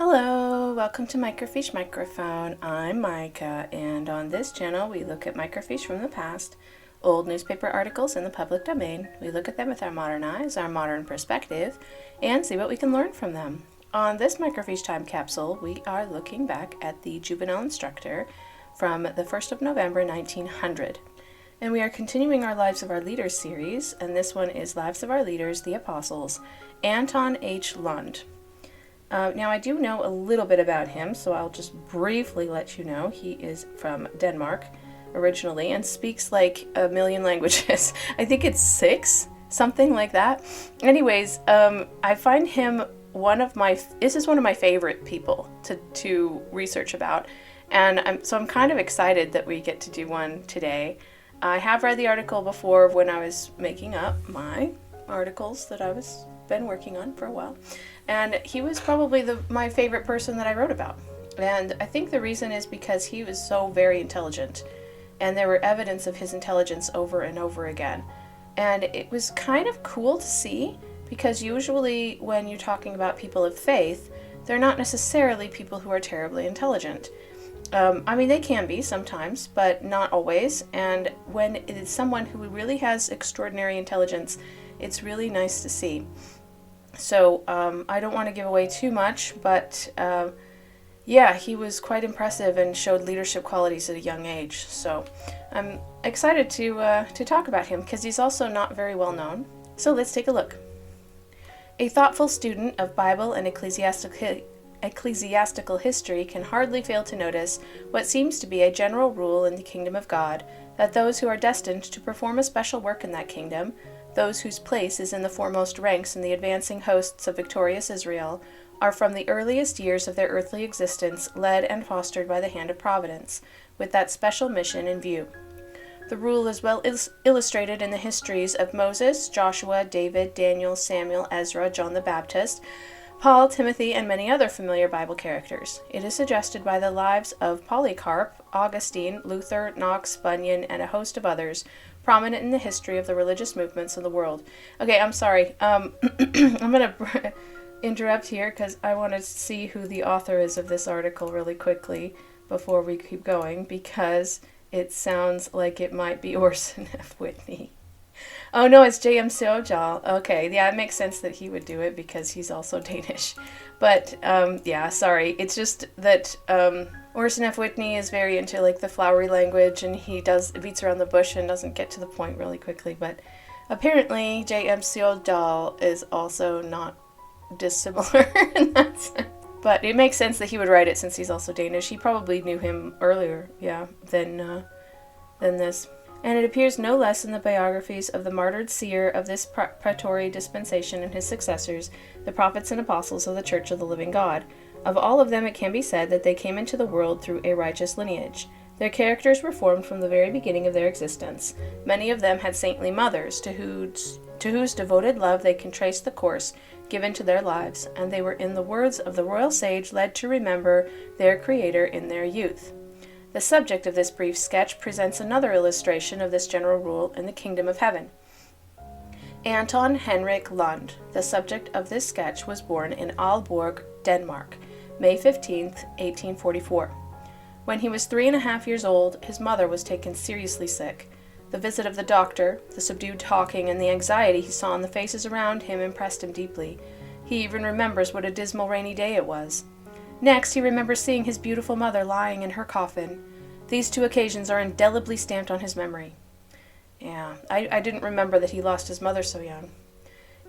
Hello, welcome to Microfiche Microphone. I'm Micah, and on this channel we look at microfiche from the past, old newspaper articles in the public domain. We look at them with our modern eyes, our modern perspective, and see what we can learn from them. On this microfiche time capsule, we are looking back at the Juvenile Instructor from the 1st of November 1900. And we are continuing our Lives of Our Leaders series, and this one is Lives of Our Leaders, the Apostles, Anthon H. Lund. Now, I do know a little bit about him, so I'll just briefly let you know. He is from Denmark originally and speaks like a million languages. I think it's 6, something like that. Anyways, I find him this is one of my favorite people to research about, and I'm kind of excited that we get to do one today. I have read the article before when I was making up my articles that I was been working on for a while, and he was probably my favorite person that I wrote about. And I think the reason is because he was so very intelligent, and there were evidence of his intelligence over and over again. And it was kind of cool to see, because usually when you're talking about people of faith, they're not necessarily people who are terribly intelligent. They can be sometimes, but not always. And when it is someone who really has extraordinary intelligence, it's really nice to see. So I don't want to give away too much, but he was quite impressive and showed leadership qualities at a young age. So I'm excited to talk about him because he's also not very well known. So let's take a look. A thoughtful student of Bible and ecclesiastical history can hardly fail to notice what seems to be a general rule in the kingdom of God, that those who are destined to perform a special work in that kingdom, those whose place is in the foremost ranks in the advancing hosts of victorious Israel, are from the earliest years of their earthly existence led and fostered by the hand of providence, with that special mission in view. The rule is well illustrated in the histories of Moses, Joshua, David, Daniel, Samuel, Ezra, John the Baptist, Paul, Timothy, and many other familiar Bible characters. It is suggested by the lives of Polycarp, Augustine, Luther, Knox, Bunyan, and a host of others, prominent in the history of the religious movements of the world. Okay, I'm sorry. I'm going to interrupt here because I want to see who the author is of this article really quickly before we keep going, because it sounds like it might be Orson F. Whitney. Oh no, it's J.M. Sjodahl. Okay, yeah, it makes sense that he would do it because he's also Danish. But sorry. It's just that Orson F. Whitney is very into like the flowery language, and he beats around the bush and doesn't get to the point really quickly. But apparently J.M. Sjodahl is also not dissimilar in that sense. But it makes sense that he would write it since he's also Danish. He probably knew him earlier, than this. And it appears no less in the biographies of the martyred seer of this praetory dispensation and his successors, the prophets and apostles of the Church of the Living God. Of all of them it can be said that they came into the world through a righteous lineage. Their characters were formed from the very beginning of their existence. Many of them had saintly mothers, to whose devoted love they can trace the course given to their lives, and they were, in the words of the royal sage, led to remember their Creator in their youth. The subject of this brief sketch presents another illustration of this general rule in the kingdom of heaven. Anthon Henrik Lund, the subject of this sketch, was born in Aalborg, Denmark, May 15th, 1844. When he was 3.5 years old, his mother was taken seriously sick. The visit of the doctor, the subdued talking, and the anxiety he saw on the faces around him impressed him deeply. He even remembers what a dismal rainy day it was. Next, he remembers seeing his beautiful mother lying in her coffin. These 2 occasions are indelibly stamped on his memory. Yeah, I didn't remember that he lost his mother so young.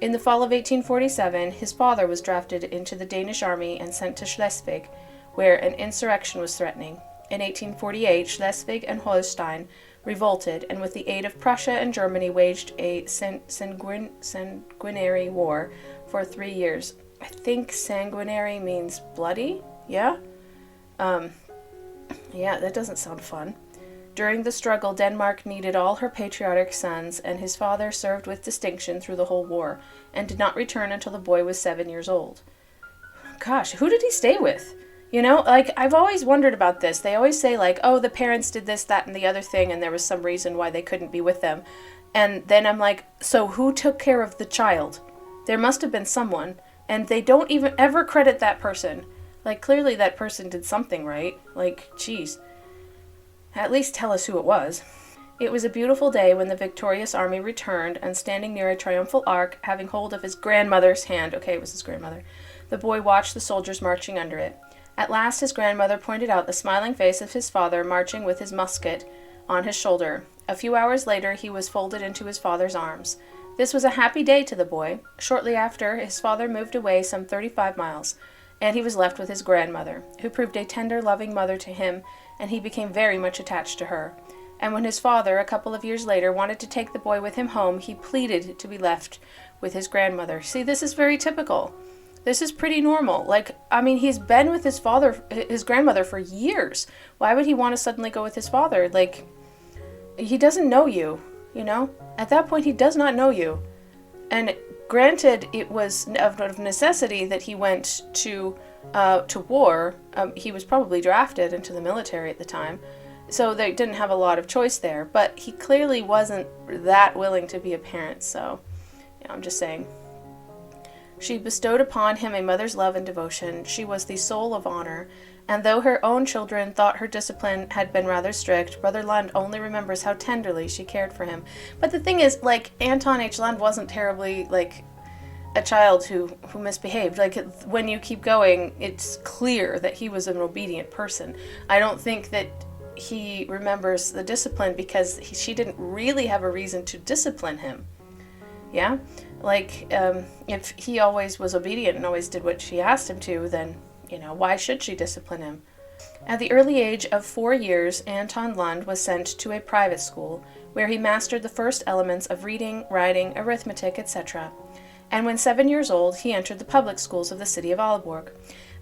In the fall of 1847, his father was drafted into the Danish army and sent to Schleswig, where an insurrection was threatening. In 1848, Schleswig and Holstein revolted, and with the aid of Prussia and Germany waged a sanguinary war for 3 years. I think sanguinary means bloody, yeah? That doesn't sound fun. During the struggle, Denmark needed all her patriotic sons, and his father served with distinction through the whole war, and did not return until the boy was 7 years old. Gosh, who did he stay with? I've always wondered about this. They always say, oh, the parents did this, that, and the other thing, and there was some reason why they couldn't be with them. And then I'm like, so who took care of the child? There must have been someone. And they don't even ever credit that person. Like, clearly that person did something right. Like, geez. At least tell us who it was. It was a beautiful day when the victorious army returned, and standing near a triumphal arch, having hold of his grandmother's hand, okay, it was his grandmother, the boy watched the soldiers marching under it. At last his grandmother pointed out the smiling face of his father marching with his musket on his shoulder. A few hours later he was folded into his father's arms. This was a happy day to the boy. Shortly after, his father moved away some 35 miles, and he was left with his grandmother, who proved a tender, loving mother to him, and he became very much attached to her. And when his father, a couple of years later, wanted to take the boy with him home, he pleaded to be left with his grandmother. See, this is very typical. This is pretty normal. Like, I mean, he's been with his grandmother for years. Why would he want to suddenly go with his father? Like, he doesn't know you, you know? At that point, he does not know you. And granted, it was of necessity that he went to war. He was probably drafted into the military at the time, so they didn't have a lot of choice there. But he clearly wasn't that willing to be a parent, so, I'm just saying. She bestowed upon him a mother's love and devotion. She was the soul of honor, and though her own children thought her discipline had been rather strict, Brother Lund only remembers how tenderly she cared for him. But the thing is, like, Anthon H. Lund wasn't terribly, like, a child who misbehaved. Like, when you keep going, it's clear that he was an obedient person. I don't think that he remembers the discipline because she didn't really have a reason to discipline him. Yeah? Like, if he always was obedient and always did what she asked him to, then, why should she discipline him? At the early age of 4 years, Anthon Lund was sent to a private school, where he mastered the first elements of reading, writing, arithmetic, etc. And when 7 years old, he entered the public schools of the city of Aalborg.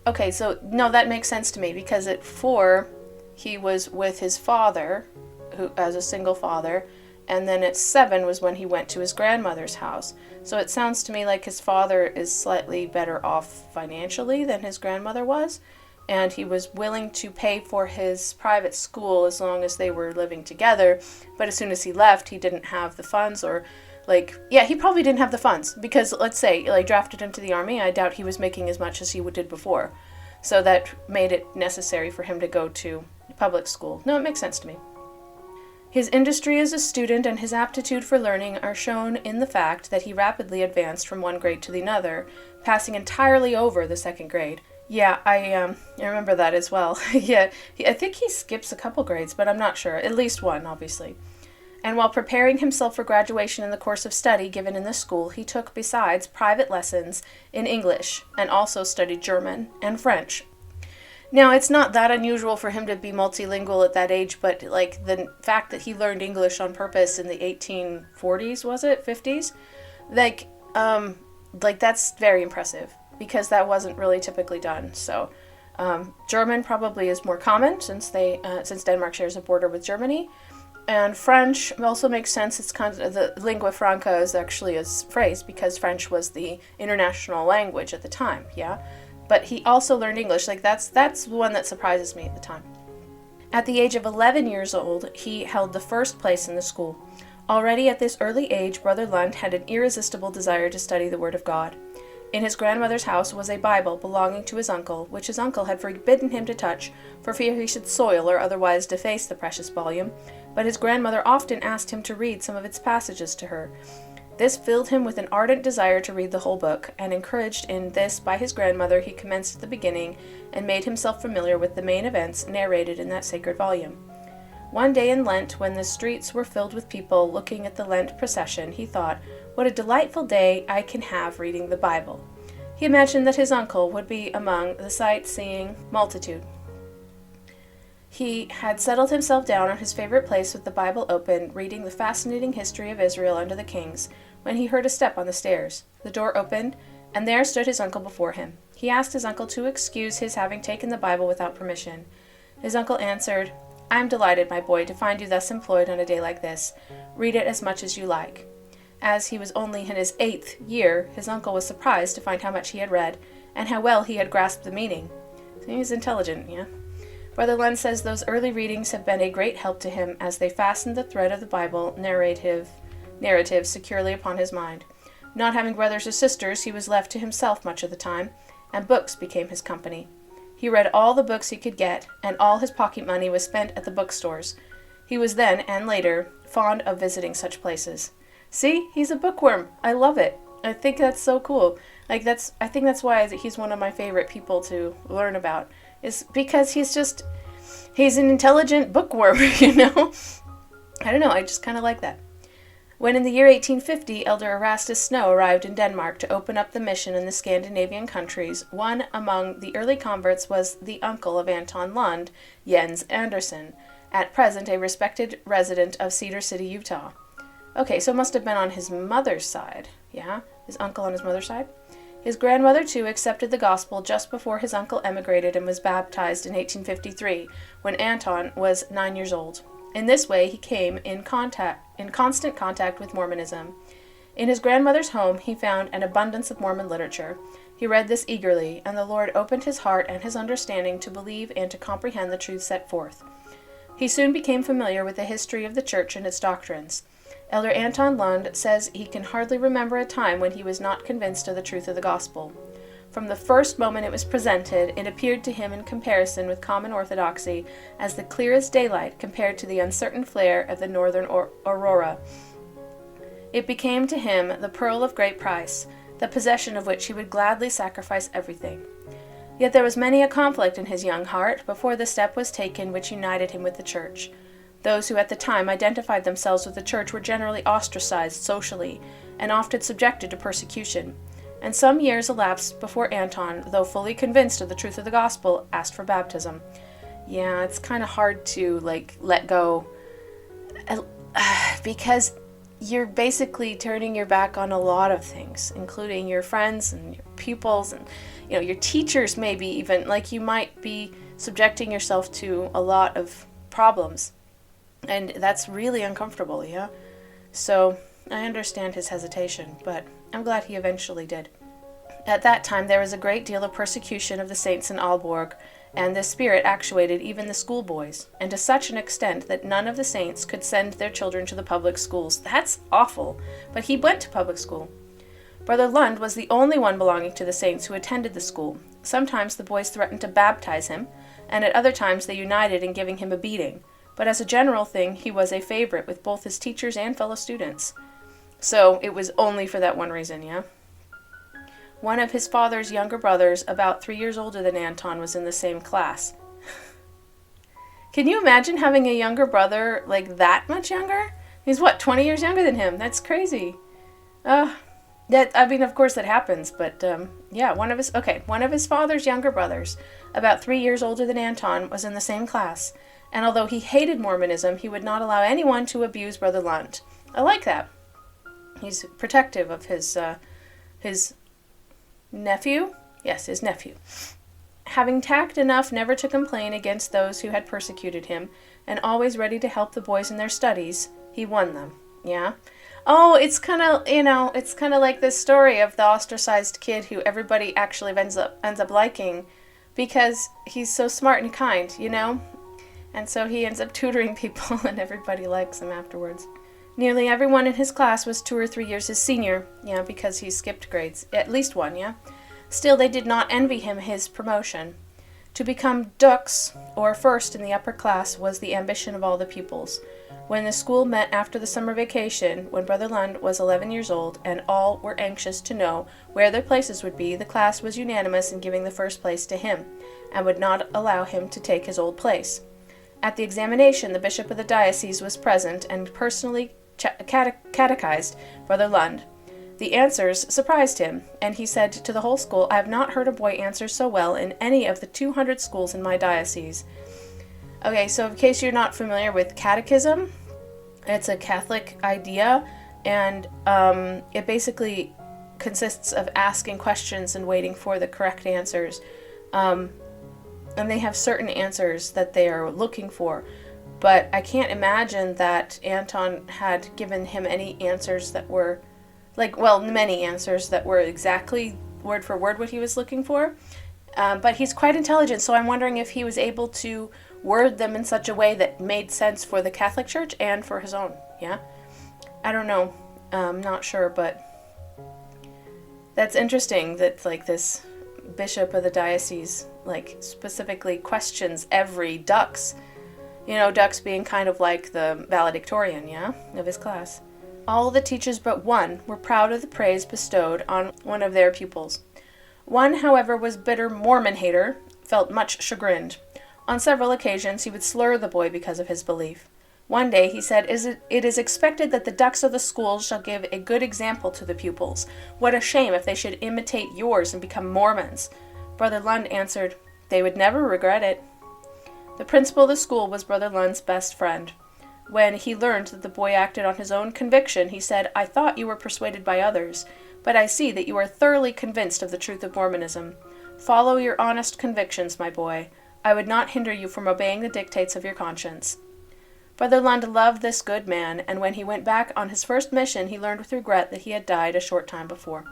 Okay, so, no, that makes sense to me, because at 4, he was with his father, who as a single father, and then at 7 was when he went to his grandmother's house. So it sounds to me like his father is slightly better off financially than his grandmother was, and he was willing to pay for his private school as long as they were living together. But as soon as he left, he didn't have the funds, or he probably didn't have the funds, because let's say, drafted into the army, I doubt he was making as much as he did before. So that made it necessary for him to go to public school. No, it makes sense to me. His industry as a student and his aptitude for learning are shown in the fact that he rapidly advanced from one grade to another, passing entirely over the second grade. Yeah, I remember that as well. Yeah, I think he skips a couple grades, but I'm not sure. At least one, obviously. And while preparing himself for graduation in the course of study given in the school, he took, besides, private lessons in English, and also studied German and French. Now, it's not that unusual for him to be multilingual at that age, but, the fact that he learned English on purpose in the 1840s, was it? 50s? That's very impressive, because that wasn't really typically done. So, German probably is more common, since Denmark shares a border with Germany. And French also makes sense. It's kind of, the lingua franca is actually a phrase, because French was the international language at the time, yeah? But he also learned English. That's one that surprises me at the time. At the age of 11 years old, he held the first place in the school. Already at this early age, Brother Lund had an irresistible desire to study the Word of God. In his grandmother's house was a Bible belonging to his uncle, which his uncle had forbidden him to touch, for fear he should soil or otherwise deface the precious volume, but his grandmother often asked him to read some of its passages to her. This filled him with an ardent desire to read the whole book, and encouraged in this by his grandmother, he commenced at the beginning and made himself familiar with the main events narrated in that sacred volume. One day in Lent, when the streets were filled with people looking at the Lent procession, he thought, "What a delightful day I can have reading the Bible." He imagined that his uncle would be among the sight-seeing multitude. He had settled himself down on his favorite place with the Bible open, reading the fascinating history of Israel under the kings, when he heard a step on the stairs. The door opened, and there stood his uncle before him. He asked his uncle to excuse his having taken the Bible without permission. His uncle answered, "I am delighted, my boy, to find you thus employed on a day like this. Read it as much as you like." As he was only in his 8th year, his uncle was surprised to find how much he had read, and how well he had grasped the meaning. So he was intelligent, yeah? Brother Lund says those early readings have been a great help to him, as they fastened the thread of the Bible narrative securely upon his mind. Not having brothers or sisters, he was left to himself much of the time, and books became his company. He read all the books he could get, and all his pocket money was spent at the bookstores. He was then, and later, fond of visiting such places. See, he's a bookworm. I love it. I think that's so cool. I think that's why he's one of my favorite people to learn about, is because he's an intelligent bookworm, you know? I don't know, I just kind of like that. When in the year 1850 Elder Erastus Snow arrived in Denmark to open up the mission in the Scandinavian countries, one among the early converts was the uncle of Anthon Lund, Jens Andersen, at present a respected resident of Cedar City, Utah. Okay, so it must have been on his mother's side, yeah? His uncle on his mother's side? His grandmother, too, accepted the gospel just before his uncle emigrated and was baptized in 1853, when Anthon was 9 years old. In this way, he came in constant contact with Mormonism. In his grandmother's home, he found an abundance of Mormon literature. He read this eagerly, and the Lord opened his heart and his understanding to believe and to comprehend the truth set forth. He soon became familiar with the history of the church and its doctrines. Elder Anthon Lund says he can hardly remember a time when he was not convinced of the truth of the gospel. From the first moment it was presented, it appeared to him in comparison with common orthodoxy as the clearest daylight compared to the uncertain flare of the northern aurora. It became to him the pearl of great price, the possession of which he would gladly sacrifice everything. Yet there was many a conflict in his young heart before the step was taken which united him with the church. Those who at the time identified themselves with the church were generally ostracized socially, and often subjected to persecution. And some years elapsed before Anthon, though fully convinced of the truth of the gospel, asked for baptism. Yeah, it's kind of hard to, let go, because you're basically turning your back on a lot of things, including your friends and your pupils and, your teachers maybe even. You might be subjecting yourself to a lot of problems, and that's really uncomfortable, yeah? So I understand his hesitation, but I'm glad he eventually did. At that time, there was a great deal of persecution of the saints in Aalborg, and this spirit actuated even the schoolboys, and to such an extent that none of the saints could send their children to the public schools. That's awful, but he went to public school. Brother Lund was the only one belonging to the saints who attended the school. Sometimes the boys threatened to baptize him, and at other times they united in giving him a beating. But as a general thing, he was a favorite with both his teachers and fellow students. So it was only for that one reason, yeah? One of his father's younger brothers, about 3 years older than Anthon, was in the same class. Can you imagine having a younger brother that much younger? He's 20 years younger than him? That's crazy. Of course that happens, but yeah, one of his father's younger brothers, about 3 years older than Anthon, was in the same class. And although he hated Mormonism, he would not allow anyone to abuse Brother Lund. I like that. He's protective of his nephew? Yes, his nephew. Having tact enough never to complain against those who had persecuted him, and always ready to help the boys in their studies, he won them. Yeah? Oh, it's kind of like this story of the ostracized kid who everybody actually ends up liking because he's so smart and kind, And so he ends up tutoring people and everybody likes him afterwards. Nearly everyone in his class was 2 or 3 years his senior, because he skipped grades. At least one, yeah? Still, they did not envy him his promotion. To become dux, or first in the upper class, was the ambition of all the pupils. When the school met after the summer vacation, when Brother Lund was 11 years old, and all were anxious to know where their places would be, the class was unanimous in giving the first place to him, and would not allow him to take his old place. At the examination, the bishop of the diocese was present and personally catechized Brother Lund. The answers surprised him, and he said to the whole school, "I have not heard a boy answer so well in any of the 200 schools in my diocese." Okay, so in case you're not familiar with catechism, it's a Catholic idea, and it basically consists of asking questions and waiting for the correct answers. And they have certain answers that they are looking for. But I can't imagine that Anthon had given him any answers that were, many answers that were exactly word for word what he was looking for. But he's quite intelligent, so I'm wondering if he was able to word them in such a way that made sense for the Catholic Church and for his own, yeah? I don't know. I'm not sure, but that's interesting that, this bishop of the diocese, like, specifically questions every dux. You know, dux being kind of like the valedictorian, yeah, of his class. All the teachers but one were proud of the praise bestowed on one of their pupils. One, however, was bitter Mormon hater, felt much chagrined. On several occasions he would slur the boy because of his belief. One day he said, "It is expected that the dux of the school shall give a good example to the pupils. What a shame if they should imitate yours and become Mormons." Brother Lund answered, "They would never regret it." The principal of the school was Brother Lund's best friend. When he learned that the boy acted on his own conviction, he said, "I thought you were persuaded by others, but I see that you are thoroughly convinced of the truth of Mormonism. Follow your honest convictions, my boy. I would not hinder you from obeying the dictates of your conscience." Brother Lund loved this good man, and when he went back on his first mission, he learned with regret that he had died a short time before.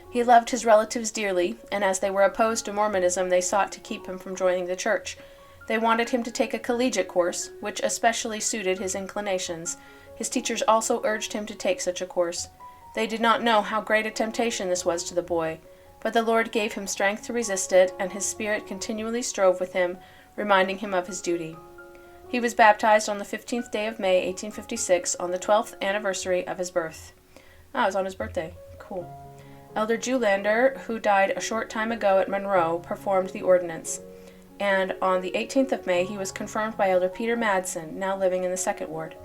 He loved his relatives dearly, and as they were opposed to Mormonism, they sought to keep him from joining the church. They wanted him to take a collegiate course, which especially suited his inclinations. His teachers also urged him to take such a course. They did not know how great a temptation this was to the boy, but the Lord gave him strength to resist it, and his spirit continually strove with him, reminding him of his duty. He was baptized on the 15th day of May, 1856, on the 12th anniversary of his birth. Ah, it was on his birthday. Cool. Elder Julander, who died a short time ago at Monroe, performed the ordinance. And on the 18th of May, he was confirmed by Elder Peter Madsen, now living in the 2nd Ward.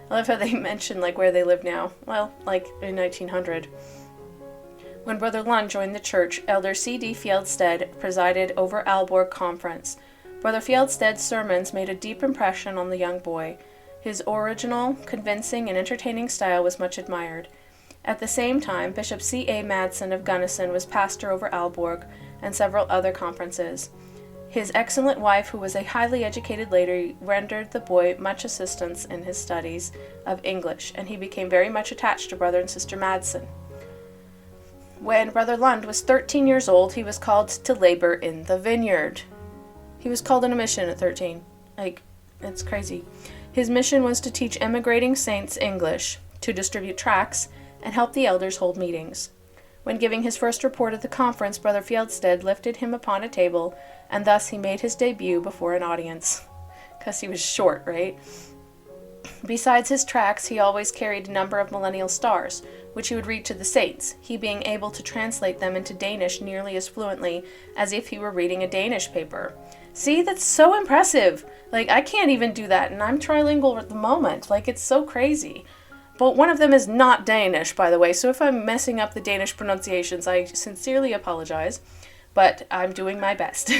I love how they mention, like, where they live now. Well, like, in 1900. When Brother Lund joined the church, Elder C.D. Fjeldstedt presided over Aalborg Conference. Brother Fjeldstedt's sermons made a deep impression on the young boy. His original, convincing, and entertaining style was much admired. At the same time, Bishop C.A. Madsen of Gunnison was pastor over Aalborg and several other conferences. His excellent wife, who was a highly educated lady, rendered the boy much assistance in his studies of English, and he became very much attached to Brother and Sister Madsen. When Brother Lund was 13 years old, he was called to labor in the vineyard. He was called on a mission at 13. Like, it's crazy. His mission was to teach emigrating saints English, to distribute tracts, and help the elders hold meetings. When giving his first report at the conference, Brother Fjeldstedt lifted him upon a table, and thus he made his debut before an audience. Because he was short, right? Besides his tracts, he always carried a number of millennial stars, which he would read to the saints, he being able to translate them into Danish nearly as fluently as if he were reading a Danish paper. See, that's so impressive. Like, I can't even do that, and I'm trilingual at the moment. Like, it's so crazy. But one of them is not Danish, by the way, so if I'm messing up the Danish pronunciations, I sincerely apologize, but I'm doing my best.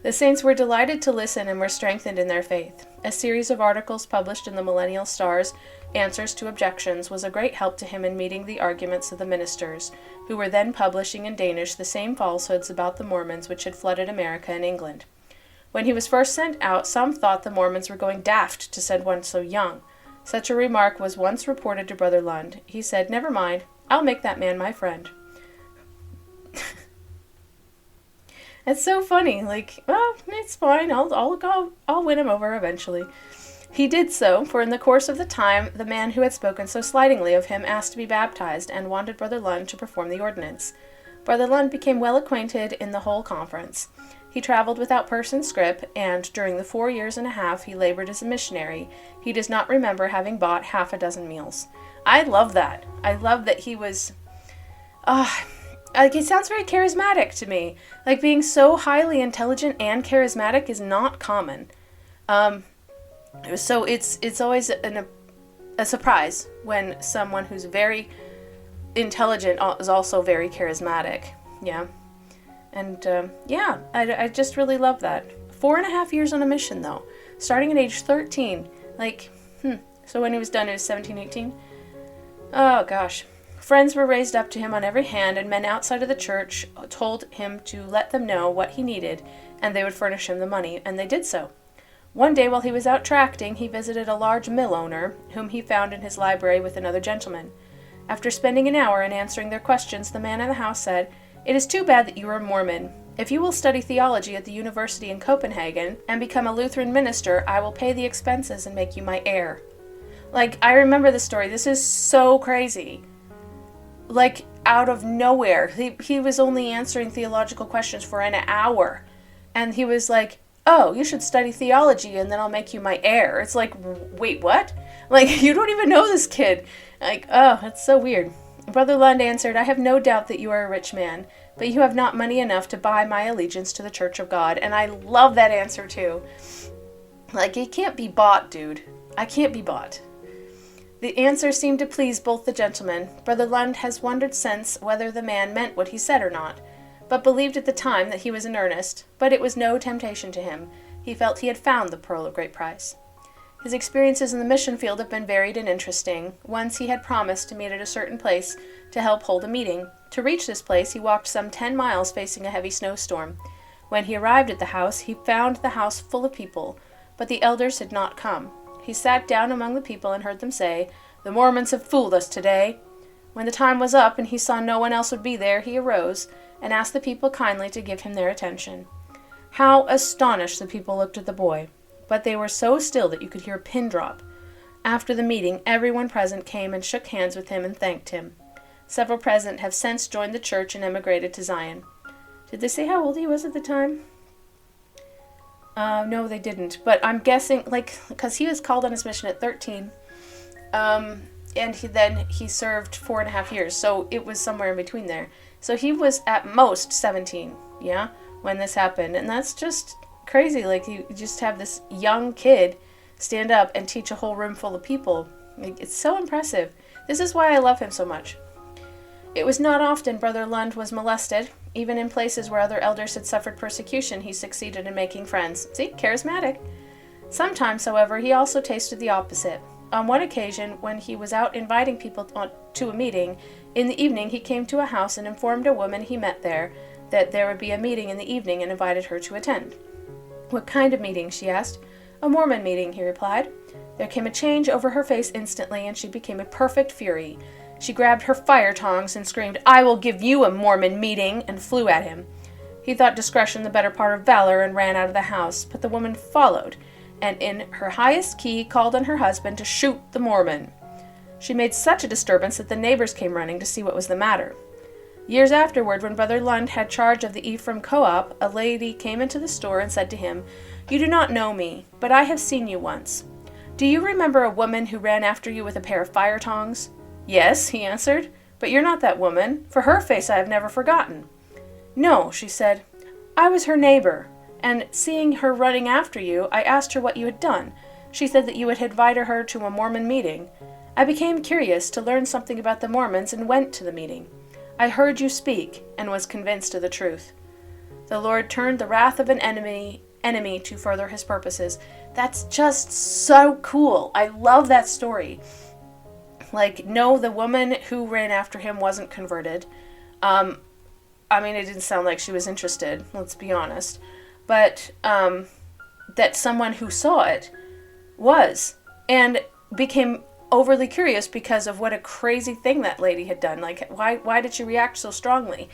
The saints were delighted to listen and were strengthened in their faith. A series of articles published in the Millennial Stars, Answers to Objections, was a great help to him in meeting the arguments of the ministers, who were then publishing in Danish the same falsehoods about the Mormons which had flooded America and England. When he was first sent out, some thought the Mormons were going daft to send one so young. Such a remark was once reported to Brother Lund. He said, "Never mind, I'll make that man my friend." It's so funny. Like, well, it's fine. I'll win him over eventually. He did so, for in the course of the time, the man who had spoken so slightingly of him asked to be baptized and wanted Brother Lund to perform the ordinance. Brother Lund became well acquainted in the whole conference. He traveled without purse and scrip, and during the 4 years and a half he labored as a missionary, he does not remember having bought half a dozen meals. I love that. I love that he was... like, it sounds very charismatic to me. Like, being so highly intelligent and charismatic is not common. So it's always a surprise when someone who's very intelligent is also very charismatic. Yeah. And, I just really love that. 4.5 years on a mission, though. Starting at age 13. Like, So when he was done, he was 17, 18? Oh, gosh. Friends were raised up to him on every hand, and men outside of the church told him to let them know what he needed, and they would furnish him the money, and they did so. One day while he was out tracting, he visited a large mill owner, whom he found in his library with another gentleman. After spending an hour in answering their questions, the man in the house said, "It is too bad that you are a Mormon. If you will study theology at the university in Copenhagen and become a Lutheran minister, I will pay the expenses and make you my heir." Like, I remember this story. This is so crazy. Like, out of nowhere. He was only answering theological questions for an hour. And he was like, oh, you should study theology and then I'll make you my heir. It's like, wait, what? Like, you don't even know this kid. Like, oh, that's so weird. Brother Lund answered, I have no doubt that you are a rich man, but you have not money enough to buy my allegiance to the Church of God. And I love that answer too. Like, you can't be bought, dude. I can't be bought. The answer seemed to please both the gentlemen. Brother Lund has wondered since whether the man meant what he said or not, but believed at the time that he was in earnest. But it was no temptation to him. He felt he had found the pearl of great price. His experiences in the mission field have been varied and interesting. Once he had promised to meet at a certain place to help hold a meeting. To reach this place, he walked some 10 miles facing a heavy snowstorm. When he arrived at the house, he found the house full of people, but the elders had not come. He sat down among the people and heard them say, the Mormons have fooled us today. When the time was up and he saw no one else would be there, he arose and asked the people kindly to give him their attention. How astonished the people looked at the boy, but they were so still that you could hear a pin drop. After the meeting, everyone present came and shook hands with him and thanked him. Several present have since joined the church and emigrated to Zion. Did they say how old he was at the time? No, they didn't. But I'm guessing, because he was called on his mission at 13, and he served 4.5 years, so it was somewhere in between there. So he was at most 17, yeah, when this happened, and that's just crazy. Like, you just have this young kid stand up and teach a whole room full of people. Like, it's so impressive. This is why I love him so much. It was not often Brother Lund was molested. Even in places where other elders had suffered persecution, he succeeded in making friends. See, charismatic. Sometimes, however, he also tasted the opposite. On one occasion, when he was out inviting people to a meeting, in the evening he came to a house and informed a woman he met there that there would be a meeting in the evening and invited her to attend. What kind of meeting? She asked. A Mormon meeting, he replied. There came a change over her face instantly, and she became a perfect fury. She grabbed her fire tongs and screamed, I will give you a Mormon meeting, and flew at him. He thought discretion the better part of valor and ran out of the house, but the woman followed, and in her highest key called on her husband to shoot the Mormon. She made such a disturbance that the neighbors came running to see what was the matter. Years afterward, when Brother Lund had charge of the Ephraim co-op, a lady came into the store and said to him, You do not know me, but I have seen you once. Do you remember a woman who ran after you with a pair of fire tongs? Yes, he answered, but you're not that woman, for her face I have never forgotten. No, she said, I was her neighbor, and seeing her running after you, I asked her what you had done. She said that you had invited her to a Mormon meeting. I became curious to learn something about the Mormons and went to the meeting. I heard you speak, and was convinced of the truth. The Lord turned the wrath of an enemy to further his purposes. That's just so cool. I love that story. Like, no, the woman who ran after him wasn't converted. It didn't sound like she was interested, let's be honest. But that someone who saw it was, and became overly curious because of what a crazy thing that lady had done. Like, why did she react so strongly?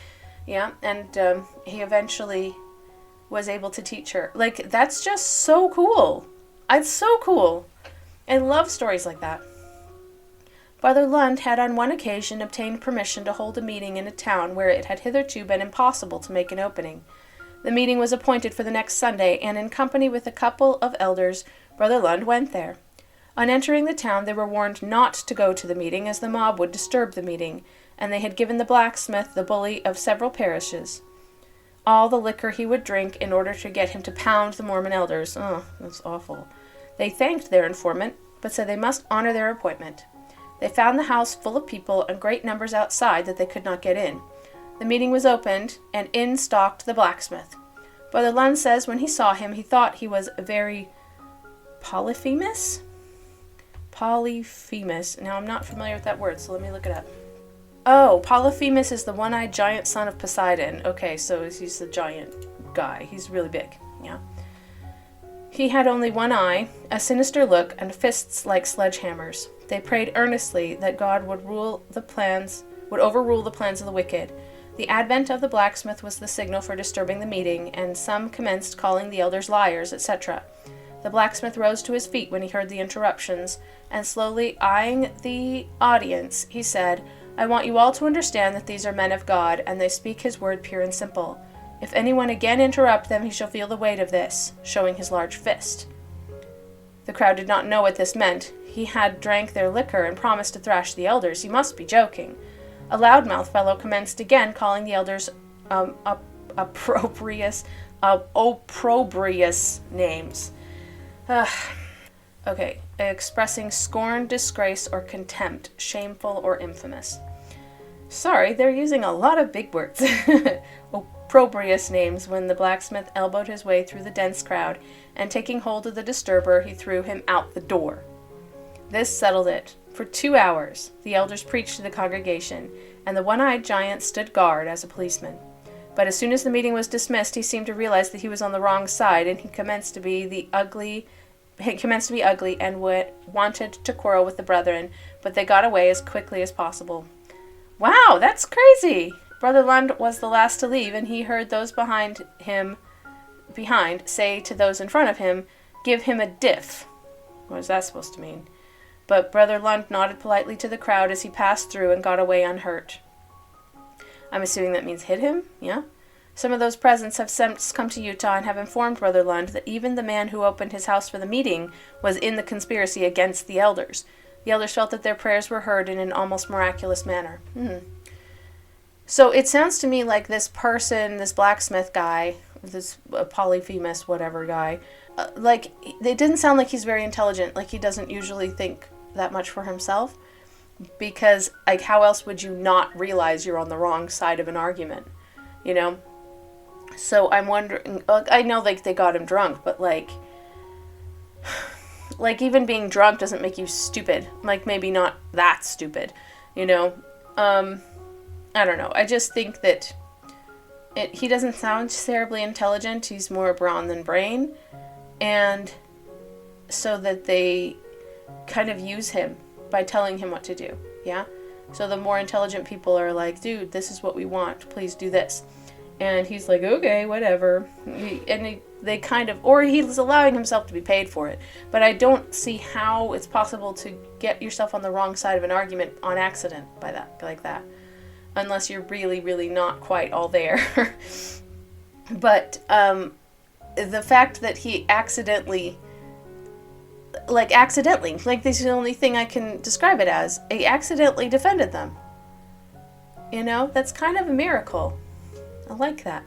Yeah, and he eventually was able to teach her. Like, that's just so cool. It's so cool. I love stories like that. Brother Lund had on one occasion obtained permission to hold a meeting in a town where it had hitherto been impossible to make an opening. The meeting was appointed for the next Sunday, and in company with a couple of elders, Brother Lund went there. On entering the town, they were warned not to go to the meeting, as the mob would disturb the meeting, and they had given the blacksmith the bully of several parishes all the liquor he would drink in order to get him to pound the Mormon elders. Oh, that's awful. They thanked their informant, but said they must honor their appointment. They found the house full of people and great numbers outside that they could not get in. The meeting was opened, and in stalked the blacksmith. Brother Lund says when he saw him, he thought he was very polyphemus? Polyphemus. Now, I'm not familiar with that word, so let me look it up. Oh, Polyphemus is the one-eyed giant son of Poseidon. Okay, so he's the giant guy. He's really big, yeah. He had only one eye, a sinister look, and fists like sledgehammers. They prayed earnestly that God would overrule the plans of the wicked. The advent of the blacksmith was the signal for disturbing the meeting, and some commenced calling the elders liars, etc. The blacksmith rose to his feet when he heard the interruptions, and slowly eyeing the audience, he said, I want you all to understand that these are men of God, and they speak his word pure and simple. If anyone again interrupt them, he shall feel the weight of this," showing his large fist. The crowd did not know what this meant. He had drank their liquor and promised to thrash the elders. He must be joking. A loudmouth fellow commenced again, calling the elders opprobrious names. Okay, expressing scorn, disgrace, or contempt, shameful or infamous. Sorry, they're using a lot of big words. Opprobrious names when the blacksmith elbowed his way through the dense crowd, and taking hold of the disturber, he threw him out the door. This settled it. For 2 hours, the elders preached to the congregation, and the one-eyed giant stood guard as a policeman. But as soon as the meeting was dismissed, he seemed to realize that he was on the wrong side, and he commenced to be ugly and wanted to quarrel with the brethren, but they got away as quickly as possible. Wow, that's crazy! Brother Lund was the last to leave, and he heard those behind say to those in front of him, "Give him a diff." What is that supposed to mean? But Brother Lund nodded politely to the crowd as he passed through and got away unhurt. I'm assuming that means hit him, yeah? Some of those present have since come to Utah and have informed Brother Lund that even the man who opened his house for the meeting was in the conspiracy against the elders. The elders felt that their prayers were heard in an almost miraculous manner. So it sounds to me like this person, this blacksmith guy, this Polyphemus whatever guy, like, it didn't sound like he's very intelligent. Like, he doesn't usually think that much for himself. Because, like, how else would you not realize you're on the wrong side of an argument? You know? So I'm wondering, I know, like, they got him drunk, but, like, even being drunk doesn't make you stupid. Like, maybe not that stupid, you know? I don't know. I just think that he doesn't sound terribly intelligent. He's more brawn than brain. And so that they kind of use him by telling him what to do, yeah? So the more intelligent people are like, dude, this is what we want, please do this. And he's like, okay, whatever. They kind of, or he's allowing himself to be paid for it. But I don't see how it's possible to get yourself on the wrong side of an argument on accident like that. Unless you're really, really not quite all there. But the fact that he accidentally, this is the only thing I can describe it as, he accidentally defended them. You know, that's kind of a miracle. I like that.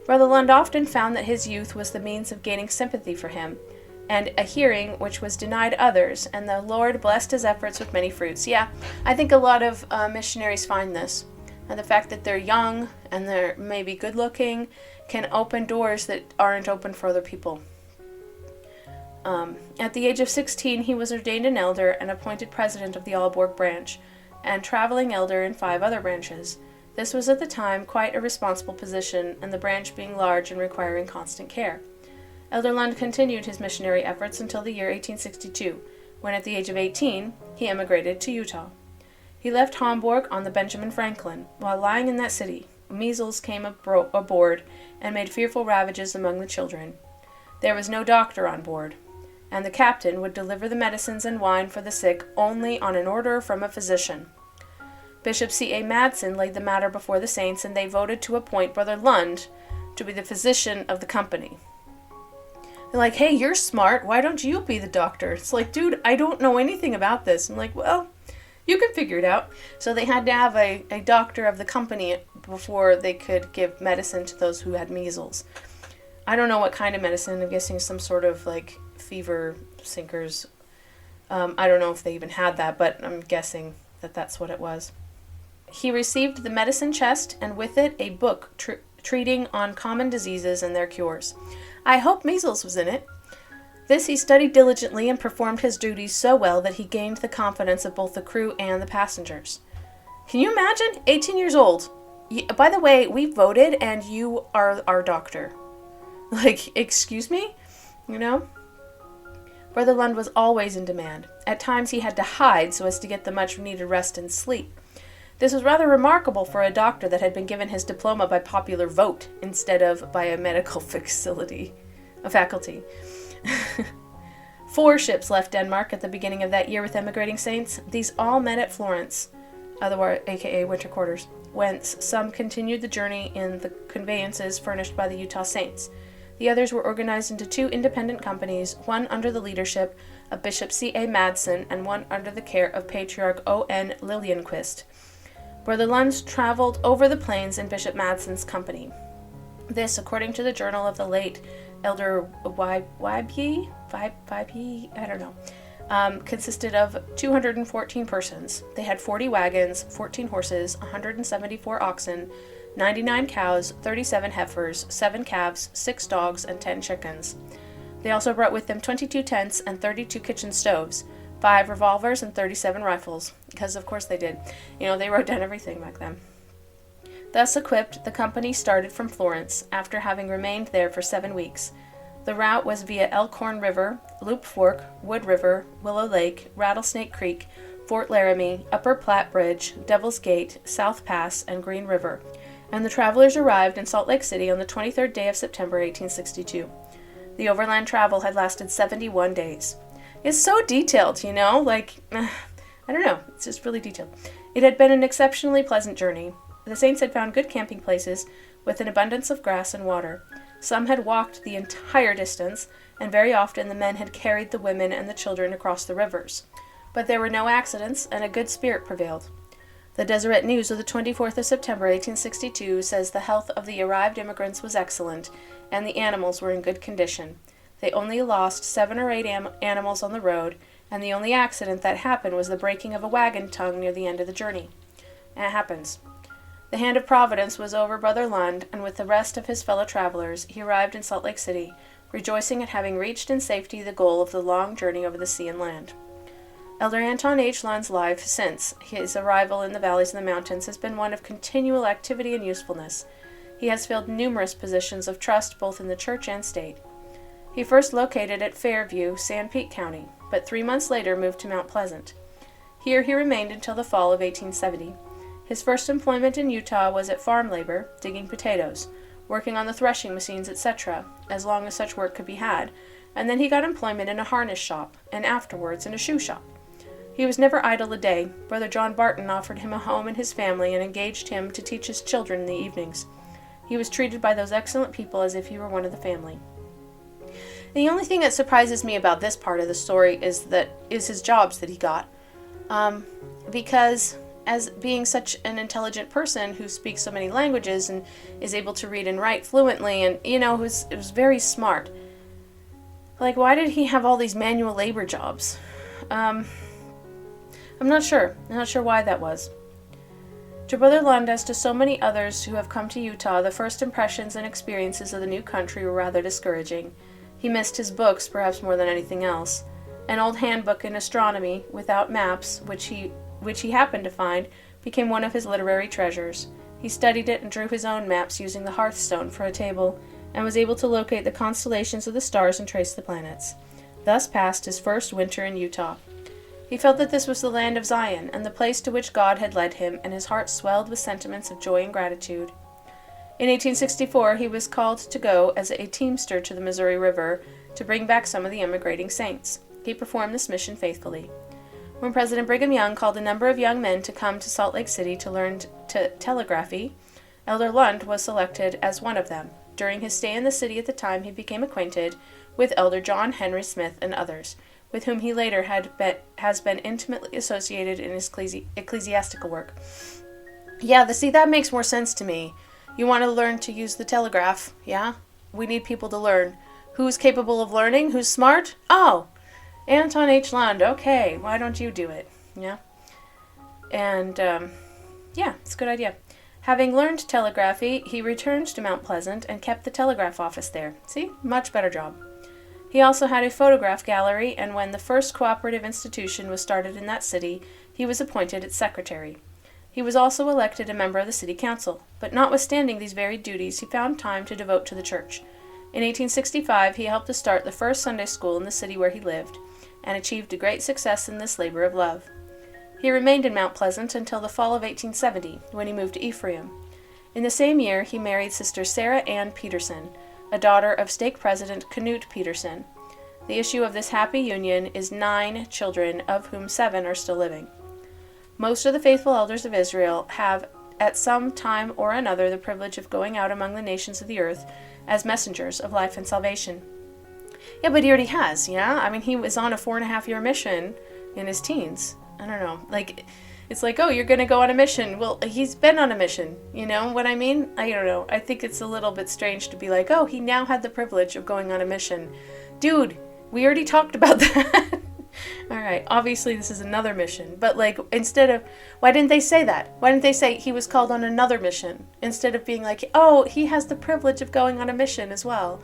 Brother Lund often found that his youth was the means of gaining sympathy for him, and a hearing which was denied others, and the Lord blessed his efforts with many fruits. Yeah, I think a lot of missionaries find this. And the fact that they're young and they're maybe good looking can open doors that aren't open for other people. At the age of 16, he was ordained an elder and appointed president of the Aalborg branch, and traveling elder in 5 other branches. This was at the time quite a responsible position, and the branch being large and requiring constant care. Elder Lund continued his missionary efforts until the year 1862, when at the age of 18, he emigrated to Utah. He left Hamburg on the Benjamin Franklin. While lying in that city, measles came aboard and made fearful ravages among the children. There was no doctor on board, and the captain would deliver the medicines and wine for the sick only on an order from a physician. Bishop C.A. Madsen laid the matter before the saints, and they voted to appoint Brother Lund to be the physician of the company. They're like, hey, you're smart, why don't you be the doctor? It's like, dude, I don't know anything about this. I'm like, well, you can figure it out. So they had to have a doctor of the company before they could give medicine to those who had measles. I don't know what kind of medicine. I'm guessing some sort of, like, fever sinkers. I don't know if they even had that, but I'm guessing that that's what it was. He received the medicine chest, and with it a book treating on common diseases and their cures. I hope measles was in it. This he studied diligently and performed his duties so well that he gained the confidence of both the crew and the passengers. Can you imagine? 18 years old. By the way, we voted and you are our doctor. Like, excuse me? You know? Brother Lund was always in demand. At times he had to hide so as to get the much needed rest and sleep. This was rather remarkable for a doctor that had been given his diploma by popular vote instead of by a medical faculty. 4 ships left Denmark at the beginning of that year with emigrating saints. These all met at Florence. otherwise aka winter quarters, whence some continued the journey in the conveyances furnished by the Utah Saints. The others were organized into 2 independent companies, one under the leadership of Bishop C.A. Madsen and one under the care of Patriarch O.N. Lillienquist. Brother Lund traveled over the plains in Bishop Madsen's company. This, according to the journal of the late Elder Wybye, I don't know, consisted of 214 persons. They had 40 wagons, 14 horses, 174 oxen, 99 cows, 37 heifers, 7 calves, 6 dogs, and 10 chickens. They also brought with them 22 tents and 32 kitchen stoves, 5 revolvers, and 37 rifles, because of course they did. They wrote down everything back then. Thus equipped, the company started from Florence, after having remained there for 7 weeks. The route was via Elkhorn River, Loop Fork, Wood River, Willow Lake, Rattlesnake Creek, Fort Laramie, Upper Platte Bridge, Devil's Gate, South Pass, and Green River, and the travelers arrived in Salt Lake City on the 23rd day of September 1862. The overland travel had lasted 71 days. It's so detailed, I don't know, it's just really detailed. It had been an exceptionally pleasant journey. The saints had found good camping places with an abundance of grass and water. Some had walked the entire distance, and very often the men had carried the women and the children across the rivers. But there were no accidents, and a good spirit prevailed. The Deseret News of the 24th of September, 1862, says the health of the arrived immigrants was excellent, and the animals were in good condition. They only lost 7 or 8 animals on the road, and the only accident that happened was the breaking of a wagon tongue near the end of the journey. It happens. The hand of Providence was over Brother Lund, and with the rest of his fellow travelers, he arrived in Salt Lake City, rejoicing at having reached in safety the goal of the long journey over the sea and land. Elder Anthon H. Lund's life since his arrival in the valleys and the mountains has been one of continual activity and usefulness. He has filled numerous positions of trust both in the church and state. He first located at Fairview, San Pete County, but 3 months later moved to Mount Pleasant. Here he remained until the fall of 1870. His first employment in Utah was at farm labor, digging potatoes, working on the threshing machines, etc., as long as such work could be had, and then he got employment in a harness shop, and afterwards in a shoe shop. He was never idle a day. Brother John Barton offered him a home and his family and engaged him to teach his children in the evenings. He was treated by those excellent people as if he were one of the family. The only thing that surprises me about this part of the story is his jobs that he got. Because as being such an intelligent person who speaks so many languages and is able to read and write fluently and, was very smart. Why did he have all these manual labor jobs? I'm not sure. I'm not sure why that was. To Brother Lund, as to so many others who have come to Utah, the first impressions and experiences of the new country were rather discouraging. He missed his books, perhaps more than anything else. An old handbook in astronomy, without maps, which he happened to find, became one of his literary treasures. He studied it and drew his own maps using the hearthstone for a table, and was able to locate the constellations of the stars and trace the planets. Thus passed his first winter in Utah. He felt that this was the land of Zion, and the place to which God had led him, and his heart swelled with sentiments of joy and gratitude. In 1864, he was called to go as a teamster to the Missouri River to bring back some of the emigrating saints. He performed this mission faithfully. When President Brigham Young called a number of young men to come to Salt Lake City to learn telegraphy, Elder Lund was selected as one of them. During his stay in the city at the time, he became acquainted with Elder John Henry Smith and others, with whom he later has been intimately associated in his ecclesiastical work. Yeah, that makes more sense to me. You want to learn to use the telegraph, yeah? We need people to learn. Who's capable of learning? Who's smart? Oh, Anthon H. Lund. Okay, why don't you do it? Yeah? And, yeah, it's a good idea. Having learned telegraphy, he returned to Mount Pleasant and kept the telegraph office there. See? Much better job. He also had a photograph gallery, and when the first cooperative institution was started in that city, he was appointed its secretary. He was also elected a member of the city council, but notwithstanding these varied duties, he found time to devote to the church. In 1865, he helped to start the first Sunday school in the city where he lived, and achieved a great success in this labor of love. He remained in Mount Pleasant until the fall of 1870, when he moved to Ephraim. In the same year, he married Sister Sarah Ann Peterson, a daughter of stake president Knut Peterson. The issue of this happy union is 9 children, of whom 7 are still living. Most of the faithful elders of Israel have at some time or another the privilege of going out among the nations of the earth as messengers of life and salvation. Yeah, but he already has, yeah? I mean, he was on a 4.5-year mission in his teens. I don't know. Like, it's like, oh, you're going to go on a mission. Well, he's been on a mission. You know what I mean? I don't know. I think it's a little bit strange to be like, oh, he now had the privilege of going on a mission. Dude, we already talked about that. All right, obviously this is another mission, but like instead of, why didn't they say that? Why didn't they say he was called on another mission instead of being like, oh, he has the privilege of going on a mission as well?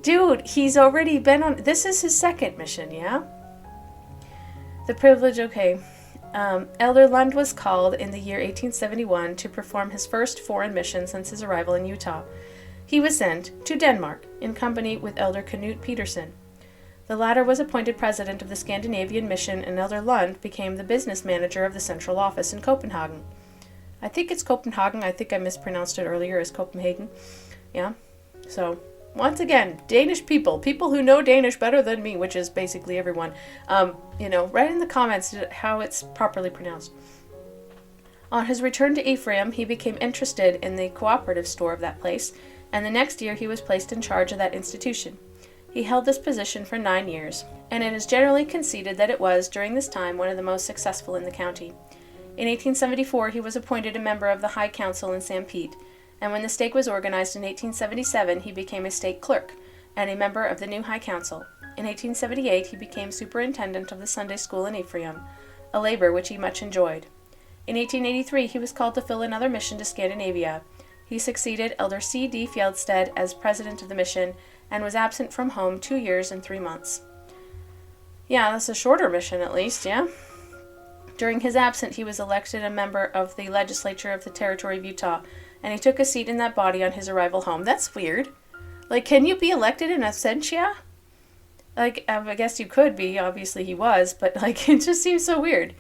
Dude, he's already been on, this is his second mission, yeah? The privilege, okay. Elder Lund was called in the year 1871 to perform his first foreign mission since his arrival in Utah. He was sent to Denmark in company with Elder Knut Petersen. The latter was appointed president of the Scandinavian mission, and Elder Lund became the business manager of the central office in Copenhagen. I think it's Copenhagen. I think I mispronounced it earlier as Copenhagen. Yeah. So, once again, Danish people who know Danish better than me, which is basically everyone, write in the comments how it's properly pronounced. On his return to Ephraim, he became interested in the cooperative store of that place, and the next year he was placed in charge of that institution. He held this position for 9 years, and it is generally conceded that it was, during this time, one of the most successful in the county. In 1874, he was appointed a member of the High Council in St. Pete, and when the stake was organized in 1877, he became a stake clerk and a member of the new High Council. In 1878, he became superintendent of the Sunday school in Ephraim, a labor which he much enjoyed. In 1883, he was called to fill another mission to Scandinavia. He succeeded Elder C.D. Fjeldstad as president of the mission, and was absent from home 2 years and 3 months. Yeah, that's a shorter mission at least, yeah? During his absence, he was elected a member of the legislature of the territory of Utah, and he took a seat in that body on his arrival home. That's weird. Like, can you be elected in absentia? Like, I guess you could be, obviously he was, but like, it just seems so weird.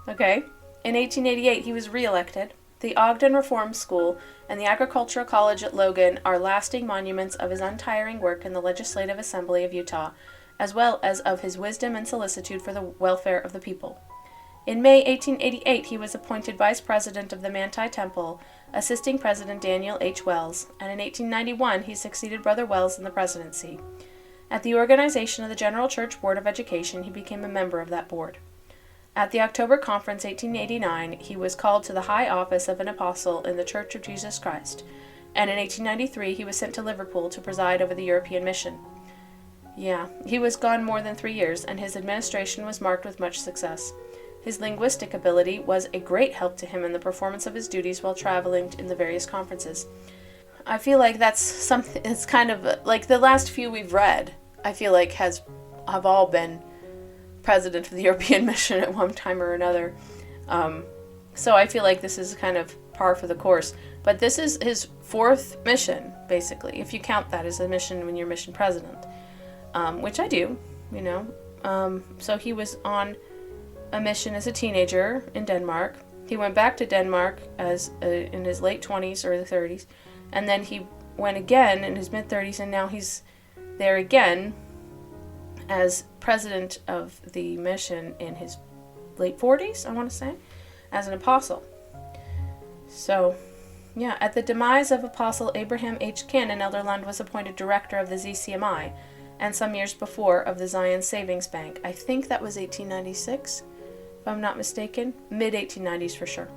Okay. In 1888, he was re-elected. The Ogden Reform School and the Agricultural College at Logan are lasting monuments of his untiring work in the Legislative Assembly of Utah, as well as of his wisdom and solicitude for the welfare of the people. In May 1888, he was appointed vice president of the Manti Temple, assisting President Daniel H. Wells, and in 1891 he succeeded Brother Wells in the presidency. At the organization of the General Church Board of Education, he became a member of that board. At the October Conference 1889, he was called to the high office of an apostle in the Church of Jesus Christ, and in 1893 he was sent to Liverpool to preside over the European mission. Yeah, he was gone more than 3 years, and his administration was marked with much success. His linguistic ability was a great help to him in the performance of his duties while traveling in the various conferences. I feel like that's something, it's kind of like the last few we've read, I feel like have all been president of the European mission at one time or another. So I feel like this is kind of par for the course. But this is his fourth mission, basically, if you count that as a mission when you're mission president, which I do, So he was on a mission as a teenager in Denmark. He went back to Denmark in his late 20s or the 30s, and then he went again in his mid-30s, and now he's there again as president of the mission in his late 40s, I want to say, as an apostle. So, yeah, at the demise of Apostle Abraham H. Cannon, Elder Lund was appointed director of the ZCMI, and some years before of the Zion Savings Bank. I think that was 1896, if I'm not mistaken. Mid-1890s for sure.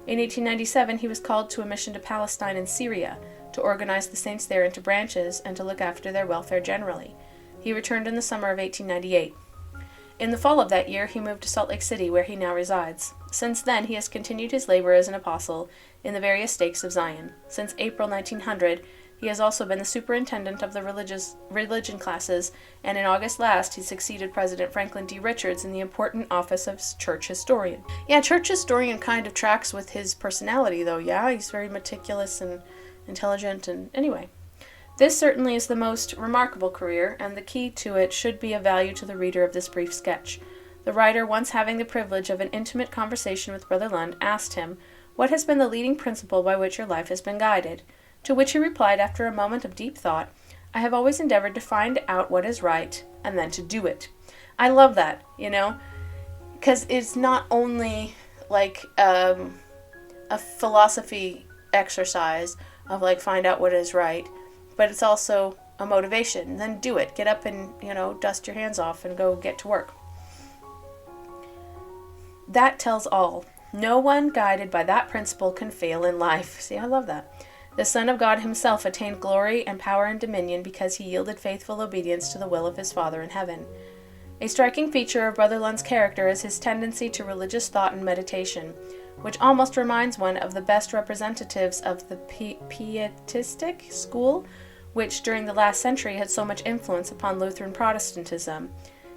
In 1897, he was called to a mission to Palestine and Syria to organize the saints there into branches and to look after their welfare generally. He returned in the summer of 1898. In the fall of that year, he moved to Salt Lake City, where he now resides. Since then, he has continued his labor as an apostle in the various stakes of Zion. Since April 1900, he has also been the superintendent of the religion classes, and in August last, he succeeded President Franklin D. Richards in the important office of church historian. Yeah, church historian kind of tracks with his personality, though, yeah? He's very meticulous and intelligent, and anyway. This certainly is the most remarkable career, and the key to it should be of value to the reader of this brief sketch. The writer, once having the privilege of an intimate conversation with Brother Lund, asked him, "What has been the leading principle by which your life has been guided?" To which he replied after a moment of deep thought, "I have always endeavored to find out what is right, and then to do it." I love that, because it's not only like a philosophy exercise of like find out what is right, but it's also a motivation. Then do it. Get up and, dust your hands off and go get to work. That tells all. No one guided by that principle can fail in life. See, I love that. The Son of God himself attained glory and power and dominion because he yielded faithful obedience to the will of his Father in heaven. A striking feature of Brother Lund's character is his tendency to religious thought and meditation, which almost reminds one of the best representatives of the Pietistic school, which during the last century had so much influence upon Lutheran Protestantism.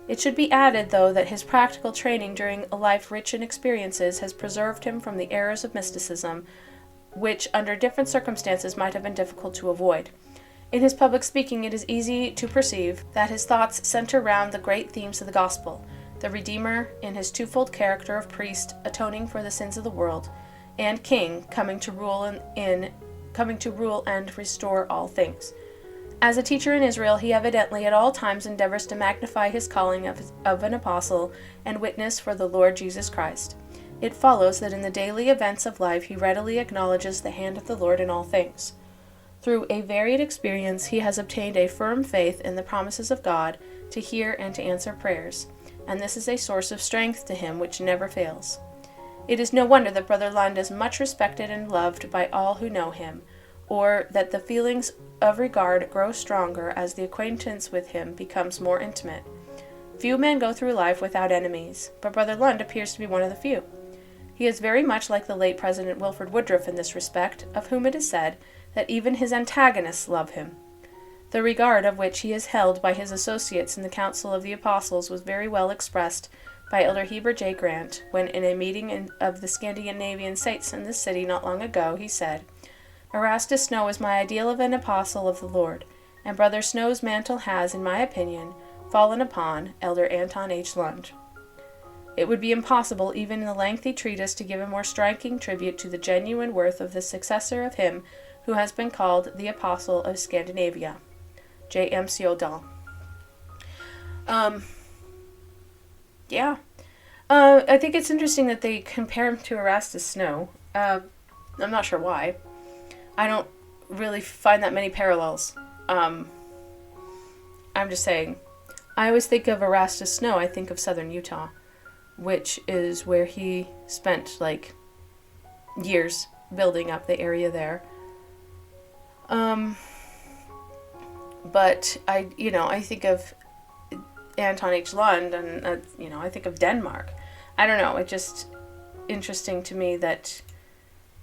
It should be added, though, that his practical training during a life rich in experiences has preserved him from the errors of mysticism, which under different circumstances might have been difficult to avoid. In his public speaking, it is easy to perceive that his thoughts center round the great themes of the gospel, the Redeemer in his twofold character of priest, atoning for the sins of the world, and king, coming to rule and restore all things. As a teacher in Israel, he evidently at all times endeavors to magnify his calling of an apostle and witness for the Lord Jesus Christ. It follows that in the daily events of life he readily acknowledges the hand of the Lord in all things. Through a varied experience, he has obtained a firm faith in the promises of God to hear and to answer prayers, and this is a source of strength to him which never fails. It is no wonder that Brother Lund is much respected and loved by all who know him, or that the feelings of regard grow stronger as the acquaintance with him becomes more intimate. Few men go through life without enemies, but Brother Lund appears to be one of the few. He is very much like the late President Wilford Woodruff in this respect, of whom it is said that even his antagonists love him. The regard of which he is held by his associates in the Council of the Apostles was very well expressed by Elder Heber J. Grant, when in a meeting of the Scandinavian saints in this city not long ago, he said, "Erastus Snow is my ideal of an apostle of the Lord, and Brother Snow's mantle has, in my opinion, fallen upon Elder Anthon H. Lund." It would be impossible, even in the lengthy treatise, to give a more striking tribute to the genuine worth of the successor of him who has been called the Apostle of Scandinavia, J.M. Sjodahl. I think it's interesting that they compare him to Erastus Snow. I'm not sure why. I don't really find that many parallels. I'm just saying. I always think of Erastus Snow, I think of southern Utah, which is where he spent, years building up the area there. But I think of Anthon H. Lund, and I think of Denmark. I don't know. It's just interesting to me that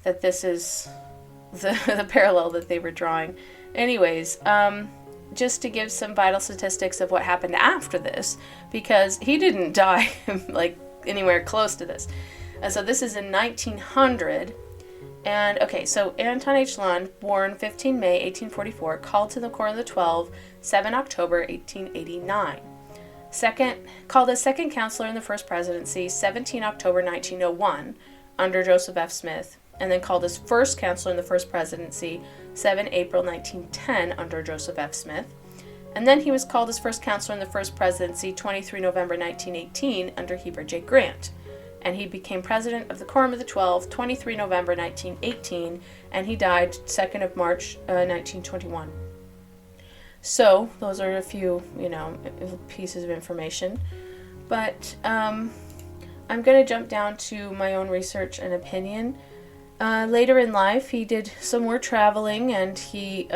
this is the parallel that they were drawing. Anyways, just to give some vital statistics of what happened after this, because he didn't die anywhere close to this. So this is in 1900. And, so Anthon H. Lund, born 15 May 1844, called to the Corps of the 12, 7 October 1889. Called as second counselor in the first presidency, 17 October 1901, under Joseph F. Smith, and then called as first counselor in the first presidency, 7 April 1910, under Joseph F. Smith. And then he was called as first counselor in the first presidency, 23 November 1918, under Heber J. Grant. And he became president of the Quorum of the 12, 23 November 1918, and he died 2nd of March 1921. So, those are a few, pieces of information. But I'm going to jump down to my own research and opinion. Later in life, he did some more traveling, and he,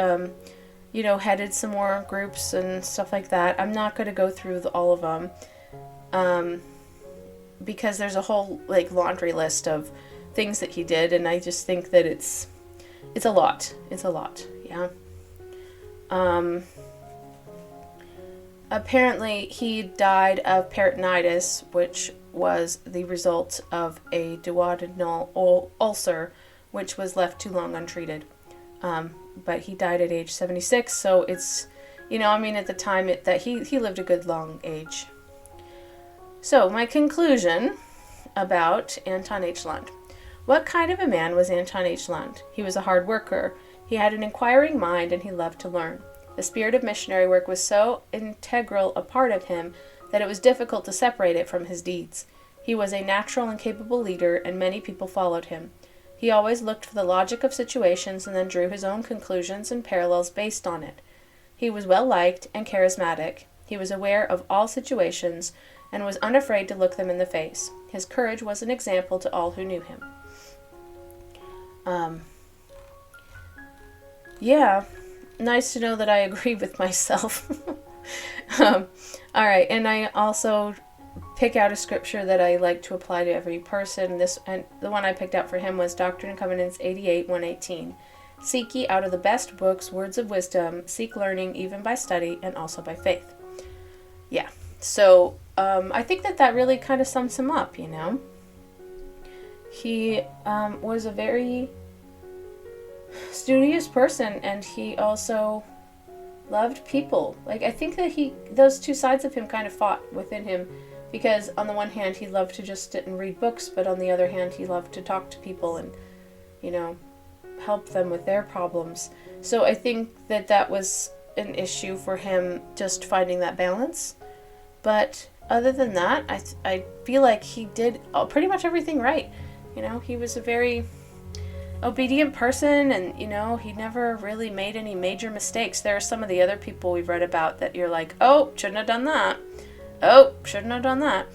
headed some more groups and stuff like that. I'm not going to go through all of them. Because there's a whole laundry list of things that he did, and I just think that it's a lot. It's a lot, yeah. Apparently he died of peritonitis, which was the result of a duodenal ulcer, which was left too long untreated. But he died at age 76, so it's, at the time that he lived a good long age. So, my conclusion about Anthon H. Lund. What kind of a man was Anthon H. Lund? He was a hard worker. He had an inquiring mind, and he loved to learn. The spirit of missionary work was so integral a part of him that it was difficult to separate it from his deeds. He was a natural and capable leader, and many people followed him. He always looked for the logic of situations and then drew his own conclusions and parallels based on it. He was well liked and charismatic. He was aware of all situations and was unafraid to look them in the face. His courage was an example to all who knew him. Yeah, nice to know that I agree with myself. Alright, and I also pick out a scripture that I like to apply to every person. And the one I picked out for him was Doctrine and Covenants 88:118. Seek ye out of the best books words of wisdom, seek learning even by study and also by faith. Yeah, so I think that really kind of sums him up, you know. He was a very studious person, and he also loved people. Like, I think that those two sides of him kind of fought within him, because on the one hand he loved to just sit and read books, but on the other hand he loved to talk to people and, you know, help them with their problems. So I think that was an issue for him, just finding that balance. But other than that, I feel like he did pretty much everything right. You know, he was a very obedient person, and, you know, he never really made any major mistakes. There are some of the other people we've read about that you're like, oh, shouldn't have done that. Oh, shouldn't have done that.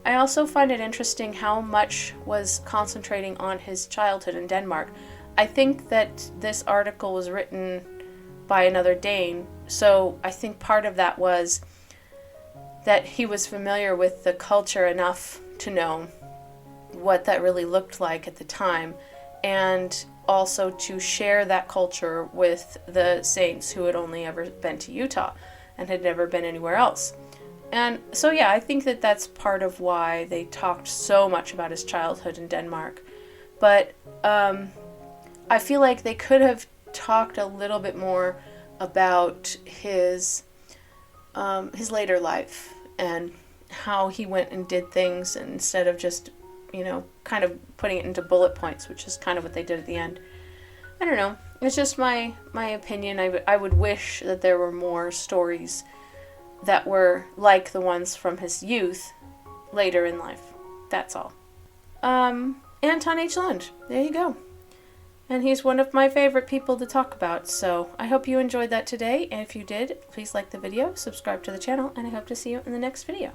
I also find it interesting how much was concentrating on his childhood in Denmark. I think that this article was written by another Dane, so I think part of that was that he was familiar with the culture enough to know what that really looked like at the time, and also to share that culture with the saints who had only ever been to Utah and had never been anywhere else. And so, yeah, I think that's part of why they talked so much about his childhood in Denmark. But I feel like they could have talked a little bit more about his later life and how he went and did things, instead of just, you know, kind of putting it into bullet points, which is kind of what they did at the end. I don't know. It's just my opinion. I would wish that there were more stories that were like the ones from his youth later in life. That's all. Anthon H. Lund. There you go. And he's one of my favorite people to talk about, so I hope you enjoyed that today, and if you did, please like the video, subscribe to the channel, and I hope to see you in the next video.